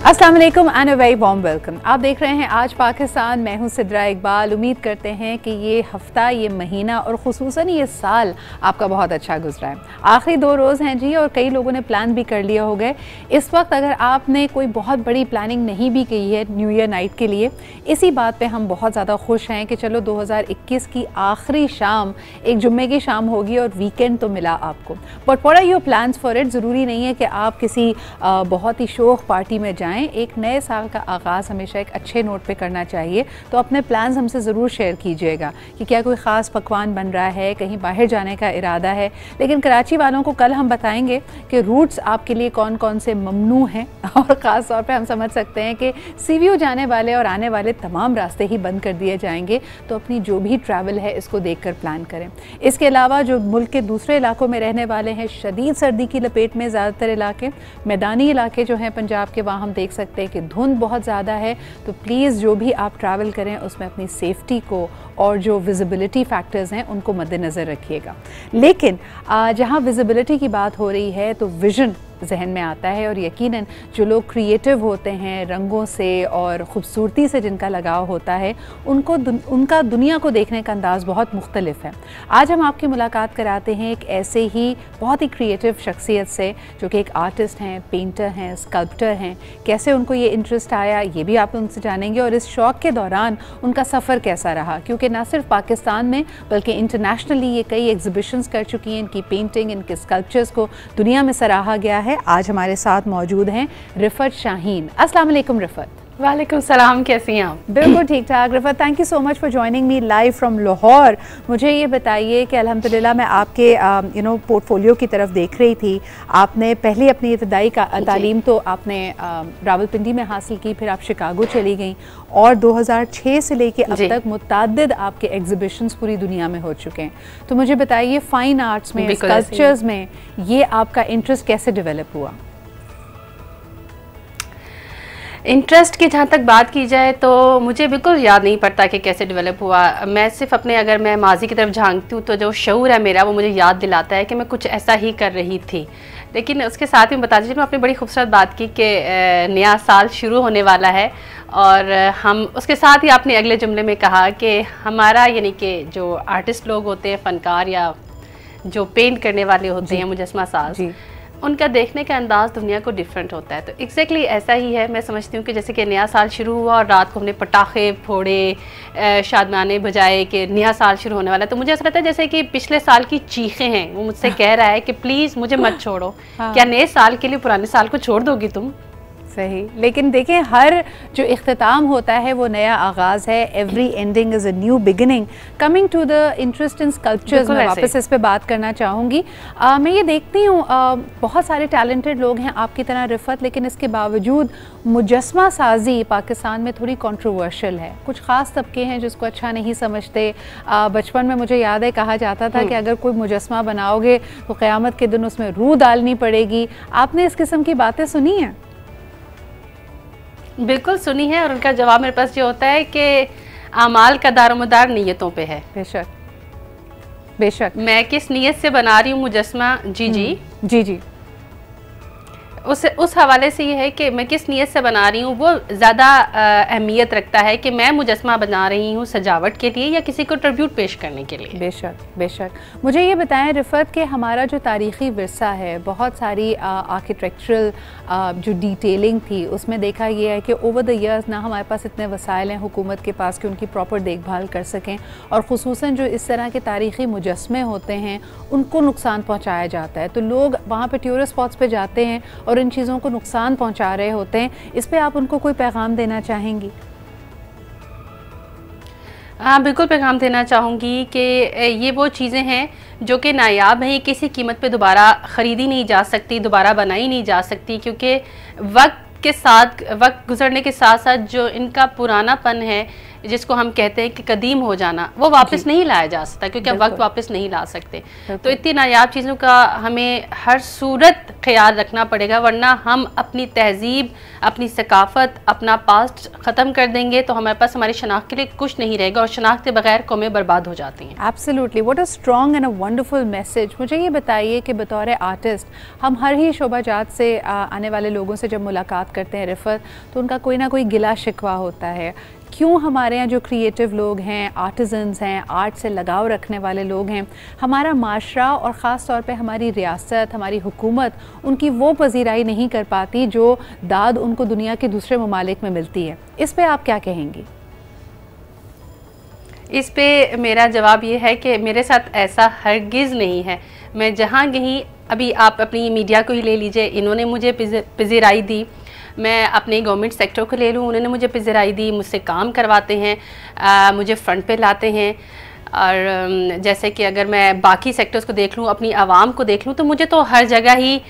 अस्सलाम वालेकुम and a very warm welcome. आप देख रहे हैं आज पाकिस्तान। मैं हूं सिद्रा इकबाल। उम्मीद करते हैं कि ये हफ्ता, ये महीना और ख़ुसूसन ये साल आपका बहुत अच्छा गुजरा है। आखिरी 2 रोज़ हैं जी और कई लोगों ने प्लान भी कर लिया हो गए। इस वक्त अगर आपने कोई बहुत बड़ी प्लानिंग नहीं भी की है न्यू ईयर नाइट के लिए, इसी बात पर हम बहुत ज़्यादा खुश हैं कि चलो 2021 की आखिरी शाम एक जुम्मे की शाम होगी और वीकेंड तो मिला आपको। But what are your plans for it? ज़रूरी नहीं है कि आप किसी बहुत ही शौक पार्टी में जाएं। एक नए साल का आगाज़ हमेशा एक अच्छे नोट पे करना चाहिए। तो अपने प्लान्स हमसे ज़रूर शेयर कीजिएगा कि क्या कोई ख़ास पकवान बन रहा है, कहीं बाहर जाने का इरादा है। लेकिन कराची वालों को कल हम बताएंगे कि रूट्स आपके लिए कौन कौन से ममनू हैं और ख़ास तौर पे हम समझ सकते हैं कि सीवीयू जाने वाले और आने वाले तमाम रास्ते ही बंद कर दिए जाएंगे। तो अपनी जो भी ट्रैवल है इसको देख कर प्लान करें। इसके अलावा जो मुल्क के दूसरे इलाकों में रहने वाले हैं, शदीद सर्दी की लपेट में ज़्यादातर इलाके, मैदानी इलाके जो हैं पंजाब के, वहाँ हम देख सकते हैं कि धुंध बहुत ज़्यादा है। तो प्लीज़ जो भी आप ट्रैवल करें उसमें अपनी सेफ्टी को और जो विजिबिलिटी फैक्टर्स हैं उनको मद्देनज़र रखिएगा। लेकिन जहाँ विजिबिलिटी की बात हो रही है तो विज़न जहन में आता है और यकीनन जो लोग क्रिएटिव होते हैं, रंगों से और ख़ूबसूरती से जिनका लगाव होता है, उनका दुनिया को देखने का अंदाज़ बहुत मुख्तलिफ है। आज हम आपकी मुलाकात कराते हैं एक ऐसे ही बहुत ही क्रिएटिव शख्सियत से जो कि एक आर्टिस्ट हैं, पेंटर हैं, स्कल्प्टर हैं। कैसे उनको ये इंटरेस्ट आया ये भी आप उनसे जानेंगे और इस शौक़ के दौरान उनका सफ़र कैसा रहा, क्योंकि ना सिर्फ पाकिस्तान में बल्कि इंटरनेशनली ये कई एग्जिबिशंस कर चुकी हैं। इनकी पेंटिंग, इनके स्कल्पचर्स को दुनिया में सराहा गया है। आज हमारे साथ मौजूद हैं रिफत शाहीन। अस्सलाम वालेकुम रिफत। वालेकुम सलाम, कैसी हैं आप? बिल्कुल ठीक ठाक Rifat, thank you so much for joining me live from Lahore. मुझे ये बताइए कि अल्हम्दुलिल्लाह मैं आपके पोर्टफोलियो की तरफ देख रही थी। आपने पहले अपनी इब्तदाई तालीम तो आपने रावलपिंडी में हासिल की, फिर आप शिकागो चली गई और 2006 से लेके अब तक मुतअद्दिद आपके एग्जिबिशंस पूरी दुनिया में हो चुके हैं। तो मुझे बताइए फ़ाइन आर्ट्स में, स्कल्पचर्स में ये आपका इंटरेस्ट कैसे डेवलप हुआ? इंटरेस्ट की जहाँ तक बात की जाए तो मुझे बिल्कुल याद नहीं पड़ता कि कैसे डेवलप हुआ। मैं सिर्फ अपने, अगर मैं माजी की तरफ झांकती हूँ तो जो शऊर है मेरा वो मुझे याद दिलाता है कि मैं कुछ ऐसा ही कर रही थी। लेकिन उसके साथ ही बता दीजिए, मैं अपनी बड़ी खूबसूरत बात की कि नया साल शुरू होने वाला है और हम उसके साथ ही आपने अगले जुमले में कहा कि हमारा यानी कि जो आर्टिस्ट लोग होते हैं, फ़नकार या जो पेंट करने वाले होते हैं, मुजस्मा साज, उनका देखने का अंदाज़ दुनिया को डिफरेंट होता है। तो एग्जैक्टली ऐसा ही है। मैं समझती हूँ कि जैसे कि नया साल शुरू हुआ और रात को हमने पटाखे फोड़े, शादमाने बजाए कि नया साल शुरू होने वाला है, तो मुझे ऐसा लगता है जैसे कि पिछले साल की चीखें हैं, वो मुझसे कह रहा है कि प्लीज़ मुझे मत छोड़ो। क्या नए साल के लिए पुराने साल को छोड़ दोगी तुम? सही। लेकिन देखें, हर जो इख्तिताम होता है वो नया आगाज़ है। Every ending is a new beginning. Coming to the interest in sculptures, मैं वापस इस पे बात करना चाहूँगी। मैं ये देखती हूँ बहुत सारे टैलेंटेड लोग हैं आपकी तरह रिफत, लेकिन इसके बावजूद मुजस्मा साजी पाकिस्तान में थोड़ी कंट्रोवर्शियल है। कुछ ख़ास तबके हैं जिसको अच्छा नहीं समझते। बचपन में मुझे याद है कहा जाता था कि अगर कोई मुजस्मा बनाओगे तो क़यामत के दिन उसमें रूह डालनी पड़ेगी। आपने इस किस्म की बातें सुनी हैं? बिल्कुल सुनी है और उनका जवाब मेरे पास ये होता है कि आमाल का दारोमदार नीयतों पे है। बेशक बेशक। मैं किस नीयत से बना रही हूँ मुजस्मा, जी जी, उस हवाले से ये है कि मैं किस नीयत से बना रही हूँ वो ज़्यादा अहमियत रखता है कि मैं मुजस्मा बना रही हूँ सजावट के लिए या किसी को ट्रिब्यूट पेश करने के लिए। बेशक बेशक। मुझे ये बताएं रिफत कि हमारा जो तारीख़ी विरसा है, बहुत सारी आर्किटेक्चरल जो डिटेलिंग थी उसमें देखा ये है कि ओवर द ईयर्स ना हमारे पास इतने वसाइल हैं हुकूमत के पास कि उनकी प्रॉपर देखभाल कर सकें, और ख़ुसूसन जो इस तरह के तारीख़ी मुजस्मे होते हैं उनको नुकसान पहुँचाया जाता है। तो लोग वहाँ पर टूरिस्ट स्पॉट्स पर जाते हैं और इन चीज़ों को नुकसान पहुंचा रहे होते हैं। इस पे आप उनको कोई पैगाम देना चाहेंगी? हाँ, बिल्कुल पैगाम देना चाहूँगी कि ये वो चीज़ें हैं जो कि नायाब हैं, किसी कीमत पे दोबारा ख़रीदी नहीं जा सकती, दोबारा बनाई नहीं जा सकती, क्योंकि वक्त गुजरने के साथ साथ जो इनका पुरानापन है, जिसको हम कहते हैं कि कदीम हो जाना, वो वापस नहीं लाया जा सकता, क्योंकि हम वक्त वापस नहीं ला सकते। तो इतनी नायाब चीज़ों का हमें हर सूरत ख्याल रखना पड़ेगा, वरना हम अपनी तहजीब, अपनी सकाफत, अपना पास्ट ख़त्म कर देंगे तो हमारे पास हमारी शनाख्त के लिए कुछ नहीं रहेगा, और शनाख्त के बगैर कौमें बर्बाद हो जाती हैं। Absolutely, what a strong and a wonderful message. मुझे ये बताइए कि बतौर आर्टिस्ट हम हर ही शोबाजात से आने वाले लोगों से जब मुलाकात करते हैं रिफ़त, तो उनका कोई ना कोई गिला शिकवा होता है। क्यों हमारे यहाँ जो क्रिएटिव लोग हैं, आर्टिजन्स हैं, आर्ट से लगाव रखने वाले लोग हैं, हमारा माशरा और ख़ास तौर पे हमारी रियासत, हमारी हुकूमत उनकी वो पजीराई नहीं कर पाती जो दाद उनको दुनिया के दूसरे ममालिक में मिलती है? इस पे आप क्या कहेंगी? इस पे मेरा जवाब ये है कि मेरे साथ ऐसा हरगिज़ नहीं है। मैं जहाँ गई, अभी आप अपनी मीडिया को ही ले लीजिए, इन्होंने मुझे पजीराई दी। मैं अपने गवर्नमेंट सेक्टर को ले लूँ, उन्होंने मुझे पजीराई दी, मुझसे काम करवाते हैं, मुझे फ्रंट पे लाते हैं। और जैसे कि अगर मैं बाकी सेक्टर्स को देख लूँ, अपनी आवाम को देख लूँ, तो मुझे तो हर जगह ही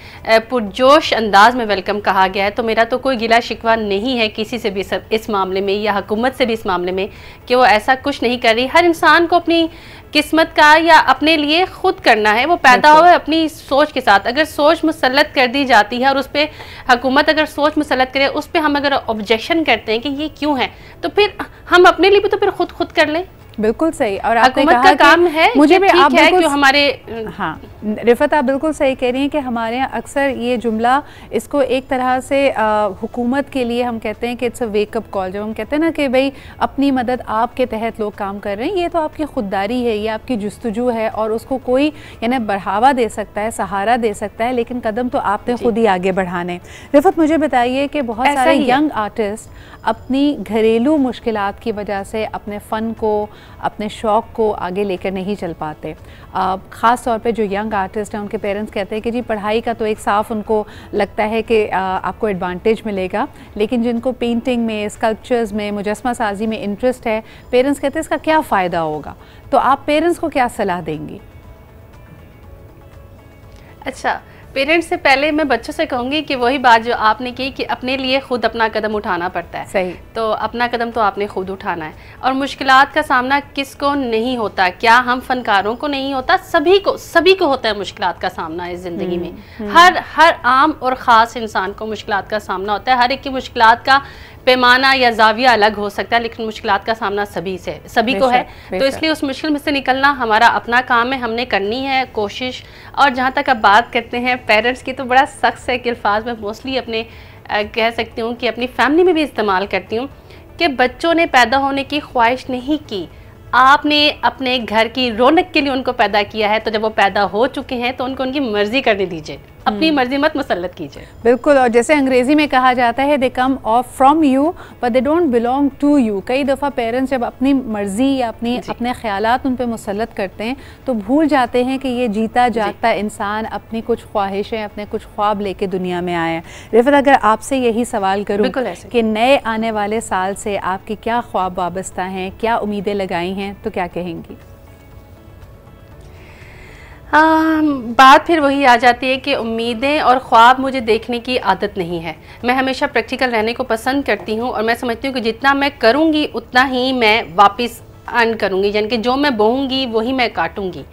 पुरजोश अंदाज में वेलकम कहा गया है। तो मेरा तो कोई गिला शिकवा नहीं है किसी से भी इस मामले में, या हुकूमत से भी इस मामले में, कि वो ऐसा कुछ नहीं कर रही। हर इंसान को अपनी किस्मत का या अपने लिए खुद करना है। वो पैदा हुआ है अपनी सोच के साथ। अगर सोच मुसल्लत कर दी जाती है और उस पर हुकूमत अगर सोच मुसल्लत करे, उस पर हम अगर ऑब्जेक्शन करते हैं कि ये क्यों है, तो फिर हम अपने लिए भी तो फिर खुद कर लें। बिल्कुल सही। और आपने कहा का काम है, मुझे भी आप है जो हमारे, हाँ रिफ़त आप बिल्कुल सही कह रही हैं कि हमारे यहाँ अक्सर ये जुमला, इसको एक तरह से हुकूमत के लिए हम कहते हैं कि इट्स अ वेकअप कॉल। जब हम कहते हैं ना कि भाई अपनी मदद आपके तहत लोग काम कर रहे हैं, ये तो आपकी खुददारी है, ये आपकी जुस्तजू है, और उसको कोई यानी बढ़ावा दे सकता है, सहारा दे सकता है, लेकिन कदम तो आपने खुद ही आगे बढ़ाने। रिफ़त मुझे बताइए कि बहुत सारे यंग आर्टिस्ट अपनी घरेलू मुश्किलात की वजह से अपने फ़न को, अपने शौक़ को आगे लेकर नहीं चल पाते। ख़ास तौर पे जो यंग आर्टिस्ट हैं, उनके पेरेंट्स कहते हैं कि जी पढ़ाई का तो एक साफ उनको लगता है कि आपको एडवांटेज मिलेगा, लेकिन जिनको पेंटिंग में, स्कल्पचर्स में, मुजस्मा साजी में इंटरेस्ट है, पेरेंट्स कहते हैं इसका क्या फ़ायदा होगा। तो आप पेरेंट्स को क्या सलाह देंगी? अच्छा, पेरेंट्स से पहले मैं बच्चों से कहूँगी कि वही बात जो आपने की कि अपने लिए खुद अपना कदम उठाना पड़ता है। सही। तो अपना कदम तो आपने खुद उठाना है। और मुश्किलात का सामना किसको नहीं होता? क्या हम फनकारों को नहीं होता? सभी को होता है मुश्किलात का सामना इस ज़िंदगी में। हर आम और ख़ास इंसान को मुश्किलात का सामना होता है। हर एक की मुश्किलात का पैमाना या जाविया अलग हो सकता है, लेकिन मुश्किलात का सामना सभी को है। तो इसलिए उस मुश्किल में से निकलना हमारा अपना काम है, हमने करनी है कोशिश। और जहाँ तक आप बात करते हैं पेरेंट्स की, तो बड़ा सख्त से अल्फाज में मोस्टली अपने कह सकती हूँ कि अपनी फैमिली में भी इस्तेमाल करती हूँ कि बच्चों ने पैदा होने की ख्वाहिश नहीं की, आपने अपने घर की रौनक के लिए उनको पैदा किया है। तो जब वो पैदा हो चुके हैं तो उनको उनकी मर्जी करने दीजिए, अपनी मर्जी मत मुसल्लत कीजिए। बिल्कुल। और जैसे अंग्रेजी में कहा जाता है they come off from you but they don't belong to you. कई दफ़ा पेरेंट्स जब अपनी मर्जी या अपने ख्यालात उन पे मुसल्लत करते हैं तो भूल जाते हैं कि ये जीता जागता इंसान अपनी कुछ ख्वाहिशें, अपने कुछ ख्वाब लेके दुनिया में आए हैं। रिफ़त, अगर आपसे यही सवाल करूँ कि नए आने वाले साल से आपके क्या ख्वाब वाबस्ता हैं, क्या उम्मीदें लगाई हैं, तो क्या कहेंगी? बात फिर वही आ जाती है कि उम्मीदें और ख्वाब मुझे देखने की आदत नहीं है। मैं हमेशा प्रैक्टिकल रहने को पसंद करती हूँ, और मैं समझती हूँ कि जितना मैं करूँगी उतना ही मैं वापस अर्न करूँगी, यानी कि जो मैं बोऊँगी वही मैं काटूँगी।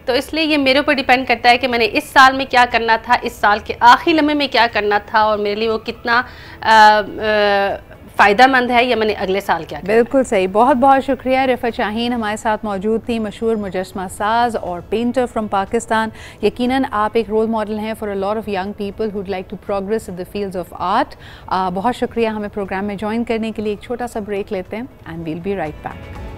तो इसलिए ये मेरे ऊपर डिपेंड करता है कि मैंने इस साल में क्या करना था, इस साल के आखिरी लम्हे में क्या करना था, और मेरे लिए वो कितना फ़ायदेमंद है, या मैंने अगले साल क्या किया। बिल्कुल सही। बहुत बहुत शुक्रिया। रिफ़त शाहीन हमारे साथ मौजूद थी, मशहूर मुजस्मा साज और पेंटर फ्रॉम पाकिस्तान। यकीनन आप एक रोल मॉडल हैं for a lot of young people who'd like to progress in the fields of art. बहुत शुक्रिया हमें प्रोग्राम में ज्वाइन करने के लिए। एक छोटा सा ब्रेक लेते हैं and we'll be right back.